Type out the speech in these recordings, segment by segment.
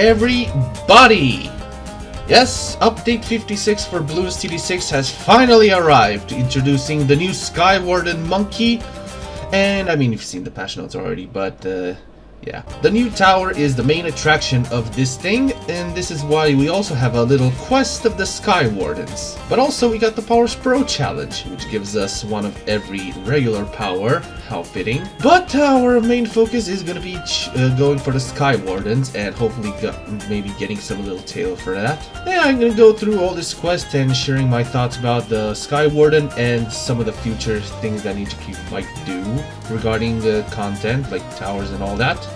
everybody! Yes, update 56 for Bloons TD6 has finally arrived, introducing the new Skywarden monkey. And I mean, you've seen the patch notes already, but yeah. The new tower is the main attraction of this thing, and this is why we also have a little quest of the Skywardens. But also we got the Powers Pro challenge, which gives us one of every regular power. How fitting. But our main focus is going to be going for the Skywardens, and hopefully maybe getting some little tail for that. Yeah, I'm going to go through all this quest and sharing my thoughts about the Skywarden and some of the future things that NinjaQ might do regarding the content, like towers and all that.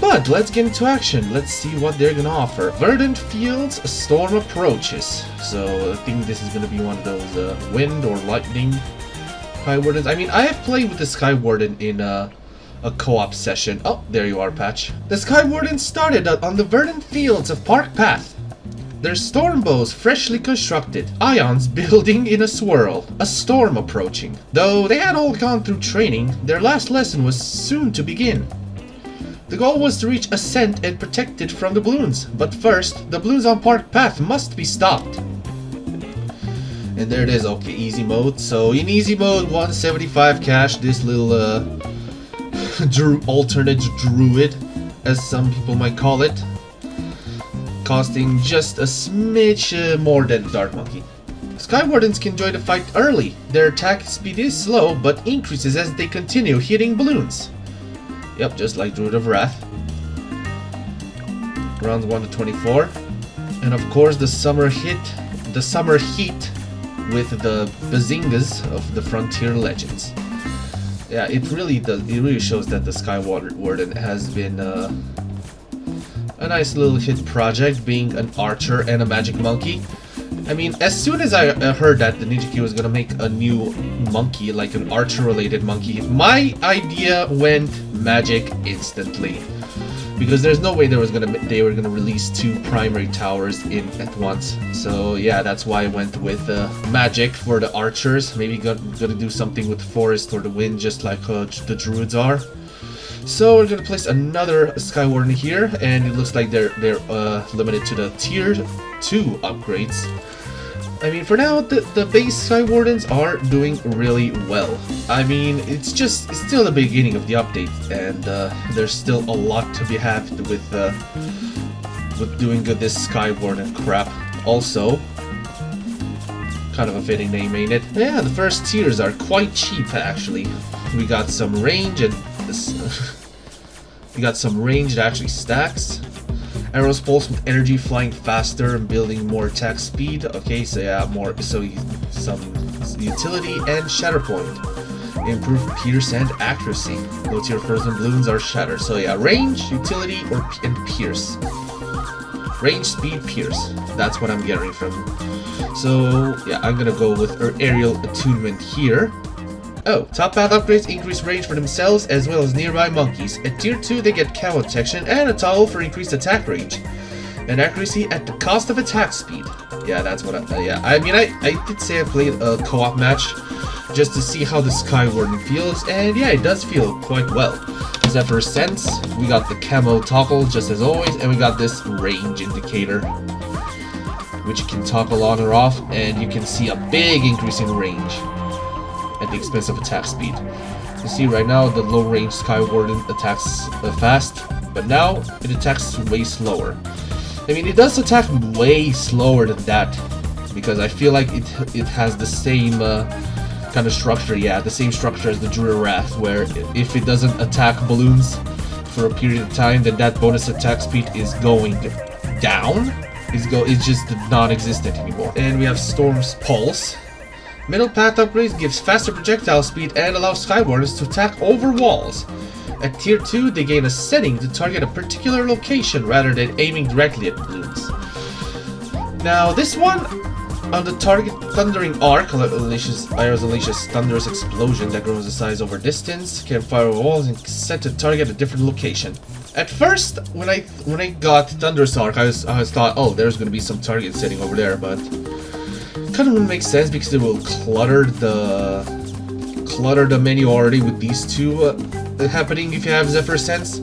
But let's get into action. Let's see what they're gonna offer. Verdant Fields, Storm Approaches. So I think this is gonna be one of those wind or lightning Skywardens. I mean, I have played with the Skywarden in a co-op session. Oh, there you are, Patch. The Skywardens started on the verdant fields of Park Path. Their storm bows freshly constructed, ions building in a swirl, a storm approaching. Though they had all gone through training, their last lesson was soon to begin. The goal was to reach Ascent and protect it from the Bloons, but first, the Bloons on Park Path must be stopped. And there it is, okay, easy mode. So in easy mode, 175 cash, this little alternate druid, as some people might call it, costing just a smidge more than Dark Monkey. Skywardens can join the fight early. Their attack speed is slow, but increases as they continue hitting Bloons. Yep, just like Druid of Wrath. Rounds 1 to 24. And of course the summer heat with the bazingas of the Frontier Legends. Yeah, it really shows that the Skywarden has been a nice little hit project, being an archer and a magic monkey. I mean, as soon as I heard that the NinjaQ was gonna make a new monkey, like an archer-related monkey, my idea went magic instantly, because there's no way they were gonna release two primary towers at once. So yeah, that's why I went with magic for the archers. Maybe gonna do something with forest or the wind, just like the druids are. So we're gonna place another Skywarden here, and it looks like they're limited to the tier 2 upgrades. I mean, for now, the base Skywardens are doing really well. I mean, it's still the beginning of the update, and there's still a lot to be had with doing this Skywarden crap. Also, kind of a fitting name, ain't it? Yeah, the first tiers are quite cheap, actually. We got some range, and we got some range that actually stacks. Arrows pulse with energy, flying faster and building more attack speed. Okay, so yeah, some utility and Shatterpoint. Improve pierce and accuracy. Low tier frozen balloons are shatter. So yeah, range, utility, and pierce. Range, speed, pierce. That's what I'm getting from. So yeah, I'm gonna go with aerial attunement here. Oh, top path upgrades increase range for themselves as well as nearby monkeys. At tier 2 they get camo detection and a towel for increased attack range. And accuracy at the cost of attack speed. Yeah, that's what yeah. I mean, I did say I played a co-op match just to see how the Skywarden feels, and yeah, it does feel quite well. Zephyr Sense, we got the camo toggle just as always, and we got this range indicator, which you can toggle on or off, and you can see a big increase in range at the expense of attack speed. You see right now the low range Skywarden attacks fast, but now it attacks way slower. I mean, it does attack way slower than that, because I feel like it has the same kind of structure, yeah, the same structure as the Druid of Wrath, where if it doesn't attack balloons for a period of time, then that bonus attack speed is going down. It's just non-existent anymore. And we have Storm's Pulse. Middle path upgrades gives faster projectile speed and allows Skywardens to attack over walls. At tier 2, they gain a setting to target a particular location rather than aiming directly at balloons. Now, this one, on the target Thundering Arc, unleashes thunderous explosion that grows in size over distance, can fire over walls, and set to target a different location. At first, when I got Thunderous Arc, I was thought, oh, there's gonna be some target setting over there, but kind of wouldn't make sense because it will clutter the menu already with these two happening if you have Zephyr Sense.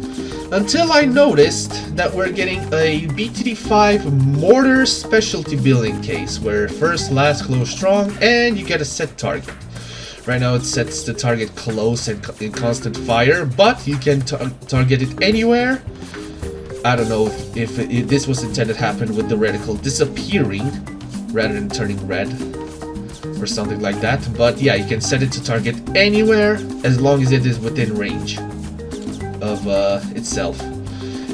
Until I noticed that we're getting a BTD5 mortar specialty building case, where first, last, close, strong, and you get a set target. Right now it sets the target close and in constant fire, but you can target it anywhere. I don't know if this was intended to happen with the reticle disappearing rather than turning red or something like that, but yeah, you can set it to target anywhere as long as it is within range of itself.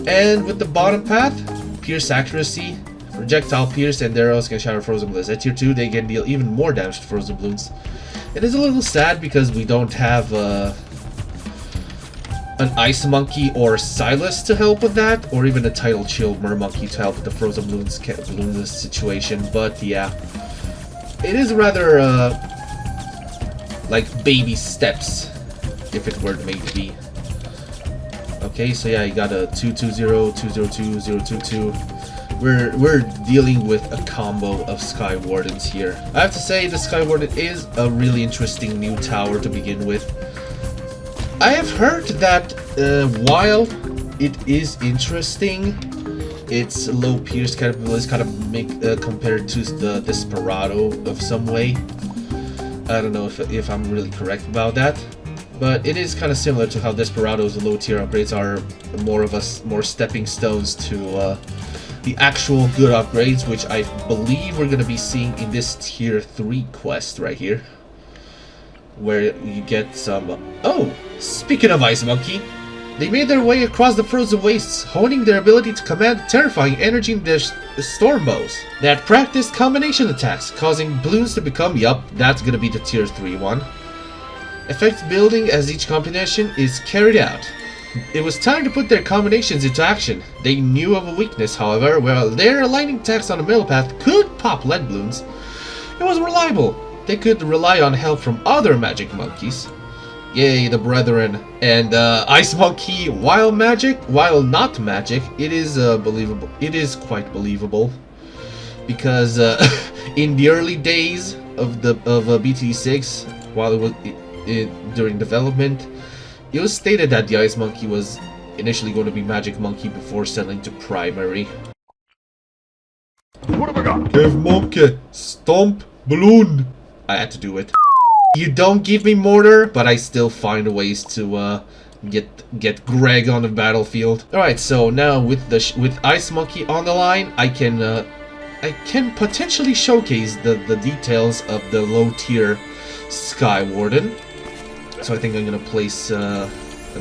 And with the bottom path, pierce accuracy, projectile pierce, and arrows can shatter frozen balloons. At tier 2 they can deal even more damage to frozen balloons. It is a little sad because we don't have an ice monkey or Silas to help with that, or even a tidal chill mer monkey to help with the frozen balloons situation, but yeah. It is rather like baby steps, if it were made to be. Okay, so yeah, you got a 220, 202, 022. We're dealing with a combo of Skywardens here. I have to say the Skywarden is a really interesting new tower to begin with. I have heard that while it is interesting, its low pierce capabilities kind of make compared to the Desperado of some way. I don't know if I'm really correct about that, but it is kind of similar to how Desperado's low tier upgrades are more stepping stones to the actual good upgrades, which I believe we're gonna be seeing in this tier 3 quest right here, where you get some. Oh, speaking of Ice Monkey. They made their way across the frozen wastes, honing their ability to command terrifying energy in their storm bows that practice combination attacks, causing Bloons to become, yup, that's gonna be the tier 3 one. Effect building as each combination is carried out. It was time to put their combinations into action. They knew of a weakness, however, while their aligning attacks on the middle path could pop lead balloons. It was reliable. They could rely on help from other magic monkeys. Yay, the brethren. And Ice Monkey, while not magic, it is believable. It is quite believable, because in the early days of BT6, while it was during development, it was stated that the Ice Monkey was initially going to be Magic Monkey before settling to Primary. What have I got? Give Monkey, Stomp, Bloon. I had to do it. You don't give me mortar, but I still find ways to get Greg on the battlefield. All right, so now with Ice Monkey on the line, I can potentially showcase the details of the low tier Skywarden. So I think I'm gonna place an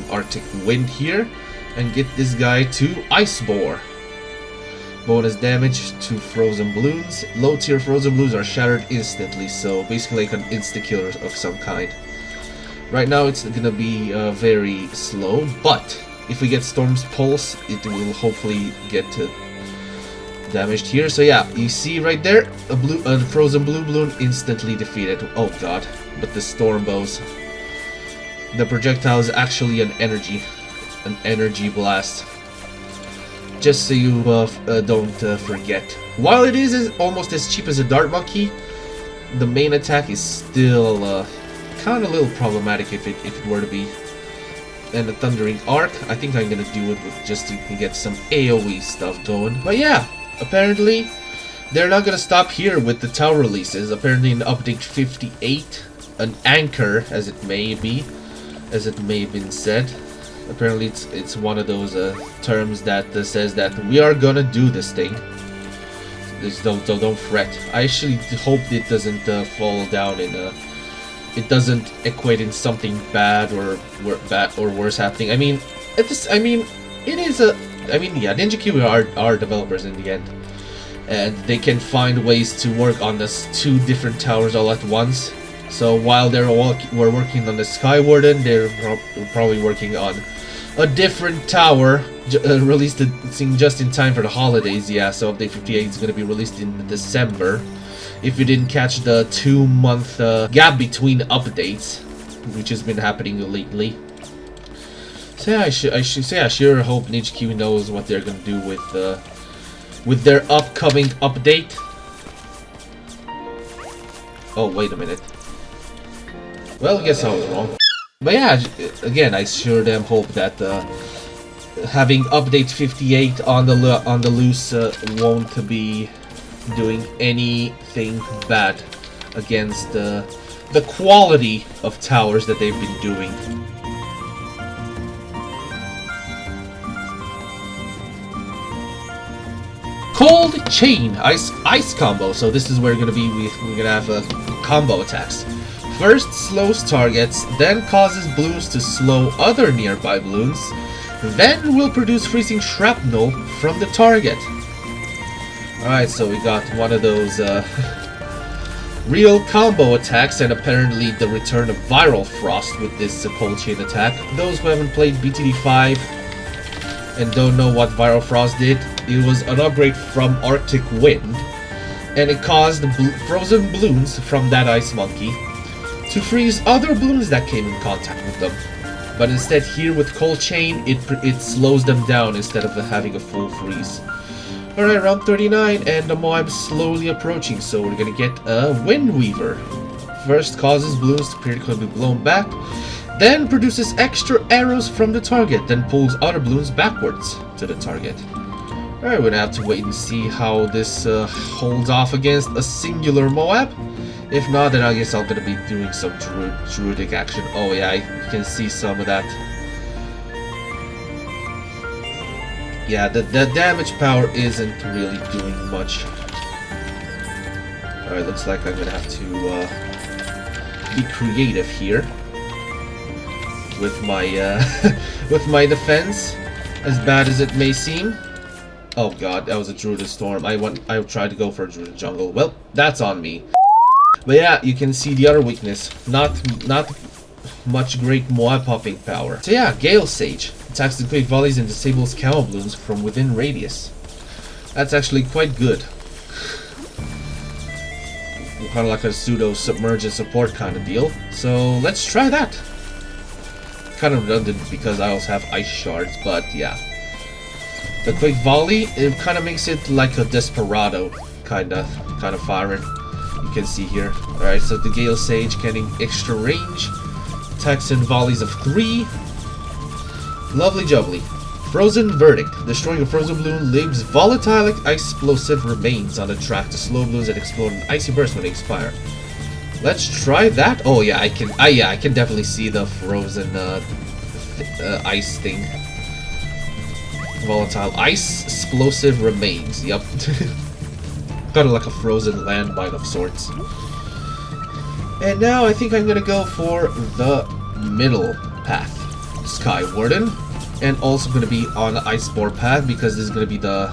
Arctic Wind here and get this guy to Ice Bore. Bonus damage to frozen balloons. Low tier frozen balloons are shattered instantly, so basically like an insta-killer of some kind. Right now it's gonna be very slow, but if we get Storm's Pulse, it will hopefully get damaged here. So yeah, you see right there, a frozen blue balloon instantly defeated. Oh god, but the Storm Bows. The projectile is actually an energy blast. Just so you don't forget. While it is almost as cheap as a Dart Monkey, the main attack is still kind of a little problematic if it were to be. And the Thundering Arc, I think I'm gonna do it with just to get some AoE stuff going. But yeah, apparently they're not gonna stop here with the tower releases. Apparently in update 58, an anchor, as it may have been said. Apparently it's one of those terms that says that we are gonna do this thing. Just don't fret. I actually hope it doesn't fall down in it doesn't equate in something bad or worse happening. I mean, yeah, Ninja Kiwi are developers in the end, and they can find ways to work on this 2 different towers all at once. So while we're working on the Skywarden, they're probably working on a different tower, released just in time for the holidays. Yeah, so update 58 is going to be released in December. If you didn't catch the 2-month gap between updates, which has been happening lately. So yeah, I sure hope Ninja Kiwi knows what they're going to do with their upcoming update. Oh, wait a minute. Well, I guess I was wrong. But yeah, again, I sure damn hope that having update 58 on the loose won't be doing anything bad against the quality of towers that they've been doing. Cold Chain Ice combo. So this is where we're gonna have combo attacks. First slows targets, then causes Bloons to slow other nearby Bloons, then will produce freezing shrapnel from the target. Alright, so we got one of those real combo attacks, and apparently the return of Viral Frost with this Cold Chain attack. Those who haven't played BTD5 and don't know what Viral Frost did, it was an upgrade from Arctic Wind, and it caused frozen Bloons from that Ice Monkey to freeze other Bloons that came in contact with them. But instead here with Cold Chain, it slows them down instead of having a full freeze. Alright, round 39, and the Moab's slowly approaching, so we're gonna get a Wind Weaver. First causes Bloons to periodically be blown back, then produces extra arrows from the target, then pulls other Bloons backwards to the target. Alright, we're gonna have to wait and see how this holds off against a singular Moab. If not, then I guess I'm gonna be doing some druidic action. Oh yeah, you can see some of that. Yeah, the damage power isn't really doing much. Alright, looks like I'm gonna have to be creative here with my with my defense, as bad as it may seem. Oh god, that was a Druid Storm. I tried to go for a Druid Jungle. Well, that's on me. But yeah, you can see the other weakness. Not much great Moab popping power. So yeah, Gale Sage attacks the quick volleys and disables Camo Bloons from within radius. That's actually quite good. Kind of like a pseudo submerge and support kind of deal. So let's try that. Kind of redundant because I also have Ice Shards, but yeah. The quick volley, it kind of makes it like a Desperado kind of firing. You can see here. Alright, so the Gale Sage getting extra range. Attacks in volleys of 3. Lovely jubbly. Frozen Verdict. Destroying a frozen balloon leaves volatile explosive remains on the track to slow balloons that explode in icy bursts when they expire. Let's try that. Oh yeah, I can definitely see the frozen ice thing. Volatile ice explosive remains. Yep. Kind of like a frozen landmine of sorts. And now I think I'm gonna go for the middle path, Skywarden, and also gonna be on the Icebore path because this is gonna be the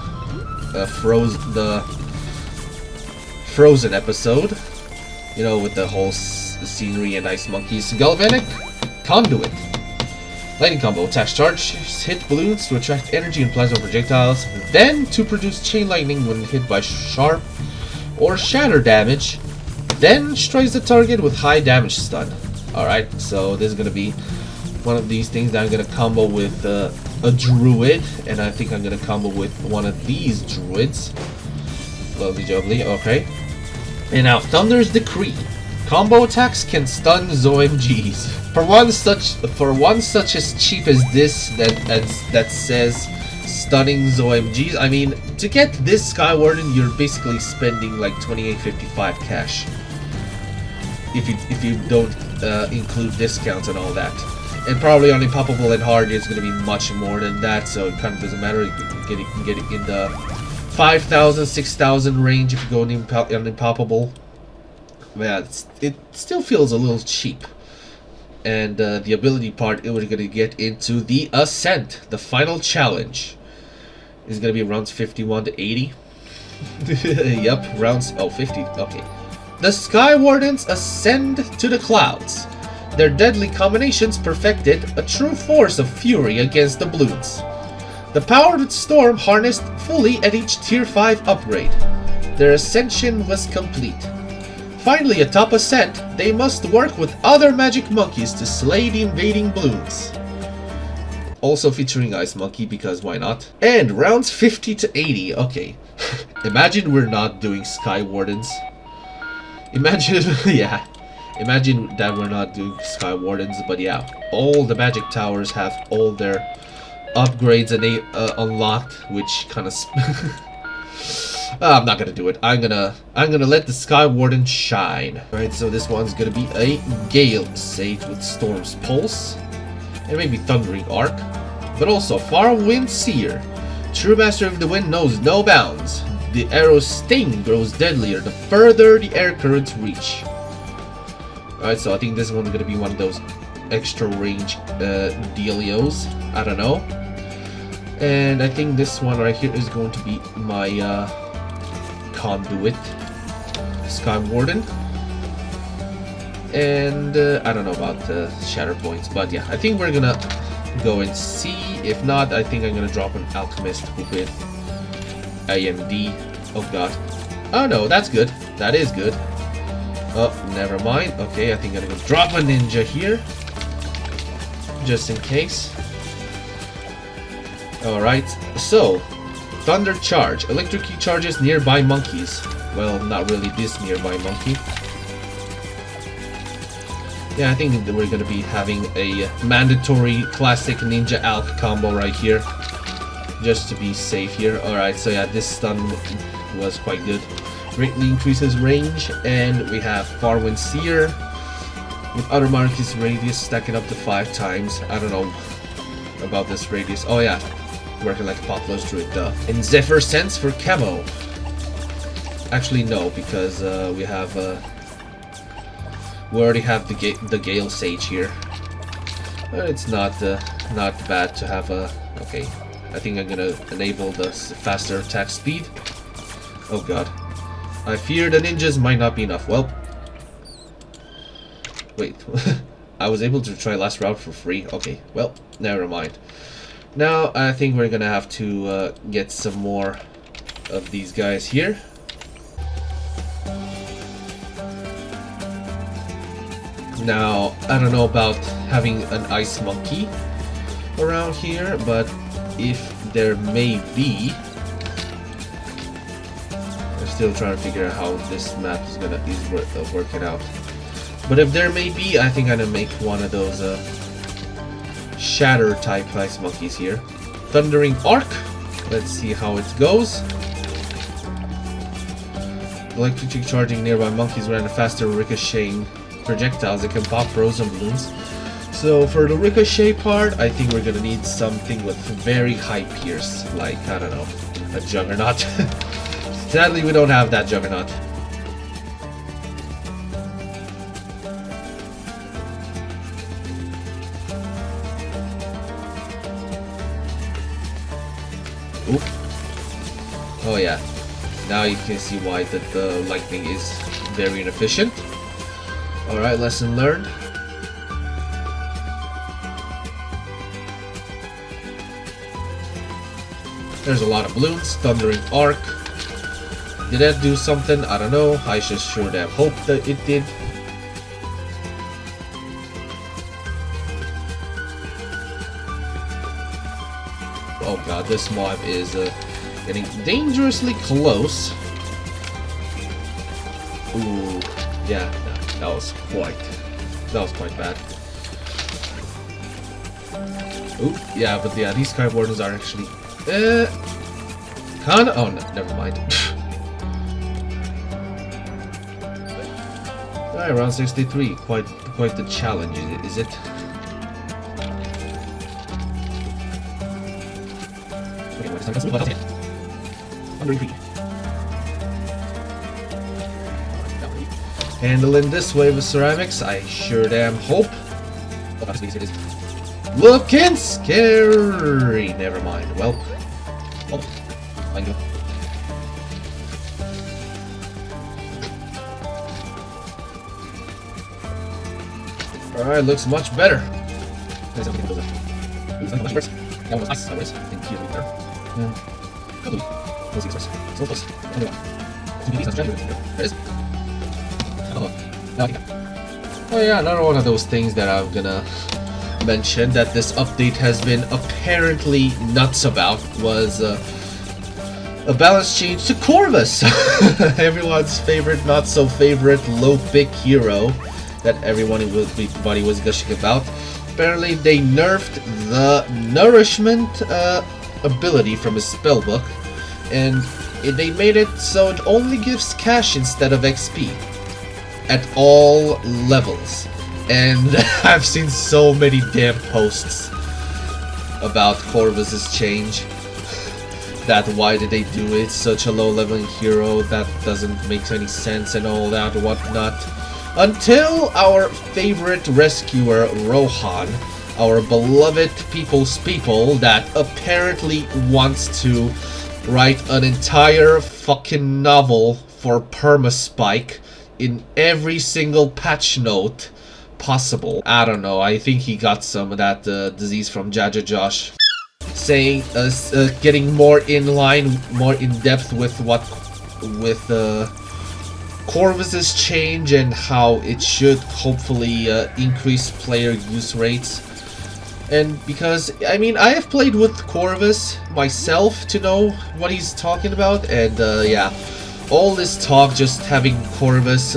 frozen episode. You know, with the whole scenery and ice monkeys. Galvanic Conduit. Lightning combo. Attacks charge. Hit balloons to attract energy and plasma projectiles. Then to produce chain lightning when hit by sharp or shatter damage. Then strikes the target with high damage stun. Alright, so this is going to be one of these things that I'm going to combo with a druid. And I think I'm going to combo with one of these druids. Lovely jubbly. Okay. And now, Thunder's Decree. Combo attacks can stun ZOMGs. For one such as cheap as this that says stunning ZOMGs, I mean, to get this Skywarden, you're basically spending like 28.55 cash. If you don't include discounts and all that. And probably on Impoppable and Hard, it's going to be much more than that, so it kind of doesn't matter. You can get it in the 5,000, 6,000 range if you go on Impoppable. Yeah, it still feels a little cheap. And the ability part, we're going to get into the Ascent, the final challenge. Is going to be rounds 51 to 80. Yep, rounds... Oh, 50. Okay. The Skywardens ascend to the clouds. Their deadly combinations perfected a true force of fury against the Bloons. The powered storm harnessed fully at each Tier 5 upgrade. Their ascension was complete. Finally, atop Ascent, they must work with other magic monkeys to slay the invading Bloons. Also featuring Ice Monkey, because why not? And rounds 50 to 80. Okay. Imagine we're not doing Skywardens. Imagine, yeah. Imagine that we're not doing Skywardens, but yeah. All the magic towers have all their upgrades unlocked, which kind of I'm not gonna do it. I'm gonna let the Skywarden shine. Alright, so this one's gonna be a Gale Sage with Storm's Pulse, and maybe Thundering Arc, but also Far Wind Seer. True Master of the Wind knows no bounds. The arrow's sting grows deadlier the further the air currents reach. Alright, so I think this one's gonna be one of those extra range dealios. I don't know. And I think this one right here is going to be my Conduit Skywarden. And I don't know about the Shatter Points, but yeah, I think we're gonna go and see. If not, I think I'm gonna drop an Alchemist with AMD. Oh god. Oh no, that's good. That is good. Oh, never mind. Okay, I think I'm gonna drop a ninja here, just in case. Alright, so Thunder Charge. Electrocute charges nearby monkeys. Well, not really this nearby monkey. Yeah, I think that we're gonna be having a mandatory classic Ninja Alch combo right here, just to be safe here. Alright, so yeah, this stun was quite good. Greatly increases range, and we have Farwind Seer with Utter Marcus radius stacking up to 5 times. I don't know about this radius. Oh yeah, working like a Potlos Druid though. And Zephyr Sense for camo. Actually no, because we already have the Gale Sage here. But it's not bad to have a. Okay, I think I'm gonna enable the faster attack speed. Oh god, I fear the ninjas might not be enough. Well, wait, I was able to try last route for free. Okay, well, never mind. Now I think we're gonna have to get some more of these guys here. Now, I don't know about having an ice monkey around here, but if there may be, I'm still trying to figure out how this map is working out. But if there may be, I think I'm gonna make one of those shatter type ice monkeys here. Thundering Arc. Let's see how it goes. Electric charging nearby monkeys ran a faster ricocheting projectiles that can pop frozen balloons. So for the ricochet part, I think we're gonna need something with very high pierce, like, I don't know, a Juggernaut. Sadly, we don't have that Juggernaut. Oop. Oh yeah, now you can see why the lightning is very inefficient. Alright, lesson learned. There's a lot of balloons. Thundering Arc. Did that do something? I don't know. I just sure damn hope that it did. Oh god, this mob is getting dangerously close. Ooh, yeah. That was quite bad. Ooh, yeah, but yeah, these Skywardens are actually kinda. Oh no, never mind. Alright, round 63. Quite the challenge, is it? Okay, handling this wave of ceramics, I sure damn hope. Oh, it is. Looking scary. Never mind. Well, thank you. All right, looks much better. That was nice. Thank you. We'll see first. So close. There is. Oh yeah, another one of those things that I'm gonna mention that this update has been apparently nuts about was a balance change to Corvus. Everyone's favorite, not so favorite, low pick hero that everybody was gushing about. apparently they nerfed the nourishment ability from his spellbook, and they made it so it only gives cash instead of XP at all levels. And I've seen so many damn posts about Corvus's change. That why did they do it? Such a low leveling hero, that doesn't make any sense and all that whatnot. Until our favorite rescuer Rohan, our beloved people's people that apparently wants to write an entire fucking novel for Permaspike in every single patch note possible. I don't know, I think he got some of that disease from Jaja Josh. Saying, getting more in line, more in depth with Corvus's change and how it should hopefully increase player use rates. And because, I mean, I have played with Corvus myself to know what he's talking about, and yeah, all this talk just having Corvus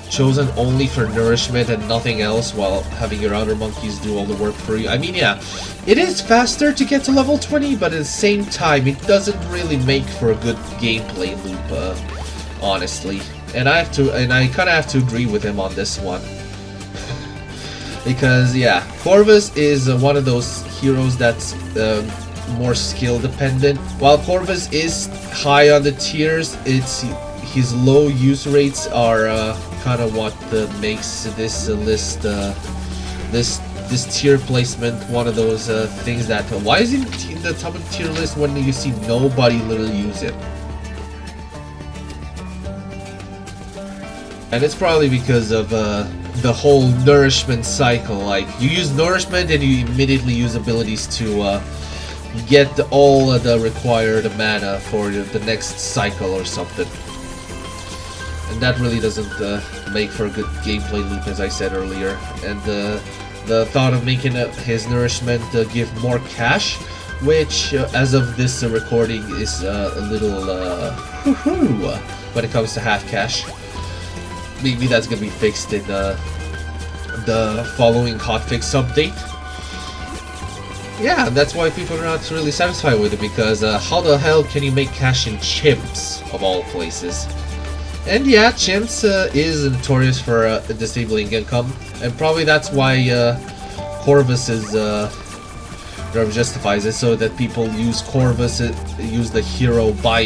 chosen only for nourishment and nothing else, while having your other monkeys do all the work for you. I mean, yeah, it is faster to get to level 20, but at the same time, it doesn't really make for a good gameplay loop, honestly. And I kind of have to agree with him on this one. Because, yeah, Corvus is one of those heroes that's more skill dependent. While Corvus is high on the tiers, his low use rates are kind of what makes this list, this tier placement one of those things that why is it in the top of the tier list when you see nobody literally use it? And it's probably because of the whole nourishment cycle. Like, you use nourishment and you immediately use abilities to get all the required mana for the next cycle or something. And that really doesn't make for a good gameplay loop, as I said earlier. And the thought of making his nourishment give more cash, which as of this recording is a little when it comes to half cash. Maybe that's gonna be fixed in the following hotfix update. Yeah, that's why people are not really satisfied with it, because how the hell can you make cash in chimps, of all places? And yeah, chimps is notorious for disabling income, and probably that's why Corvus is justifies it, so that people use Corvus, use the hero buy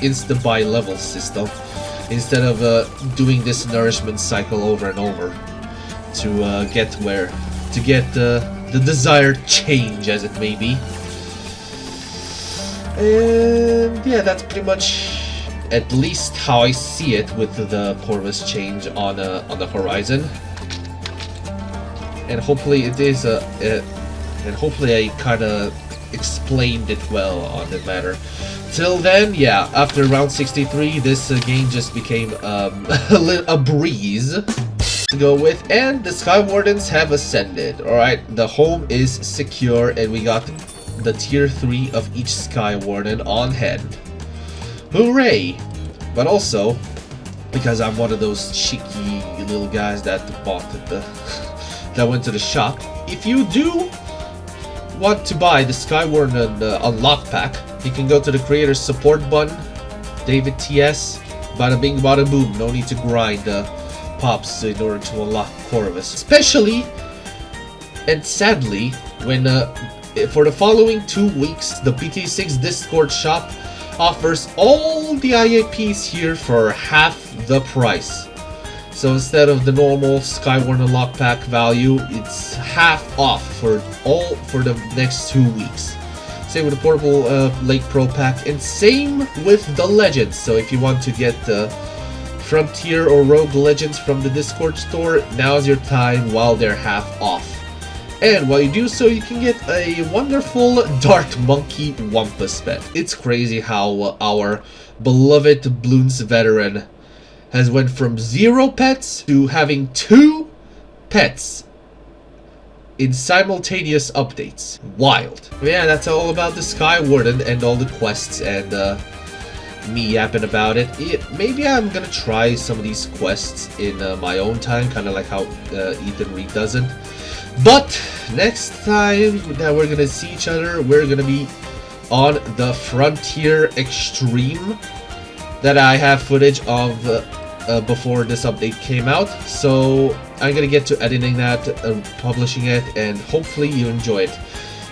insta buy level system, instead of doing this nourishment cycle over and over to get the desired change, as it may be. And yeah, that's pretty much at least how I see it with the Corvus change on the horizon. And hopefully it is and hopefully I kind of explained it well on the matter. Till then, yeah, after round 63, this game just became a breeze to go with, and the Skywardens have ascended. Alright, the home is secure, and we got the tier 3 of each Skywarden on hand. Hooray! But also, because I'm one of those cheeky little guys that bought that went to the shop, if you do want to buy the Skywarden unlock pack, you can go to the creator's support button, David TS, bada bing bada boom, no need to grind pops in order to unlock Corvus. Especially, and sadly, when for the following 2 weeks, the PT6 Discord shop offers all the IAPs here for half the price. So instead of the normal Skywarden unlock pack value, it's half off for the next 2 weeks. Same with the Portable Lake Pro pack, and same with the Legends. So if you want to get Frontier or Rogue Legends from the Discord store, now's your time while they're half off. And while you do so, you can get a wonderful Dart Monkey Wampus pet. It's crazy how our beloved Bloons veteran has went from 0 pets to having 2 pets in simultaneous updates. Wild. Yeah, that's all about the Skywarden and all the quests and me yapping about it. Maybe I'm gonna try some of these quests in my own time, kind of like how Ethan Reed does it. But next time that we're gonna see each other, we're gonna be on the Frontier Extreme that I have footage of before this update came out. So I'm gonna get to editing that, publishing it, and hopefully you enjoy it.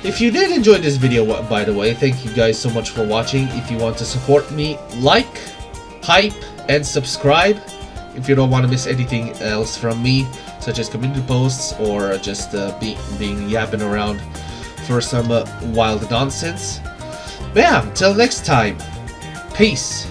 If you did enjoy this video, by the way, thank you guys so much for watching. If you want to support me, like, hype, and subscribe. If you don't want to miss anything else from me, such as community posts or just being yapping around for some wild nonsense. But yeah, until next time, peace.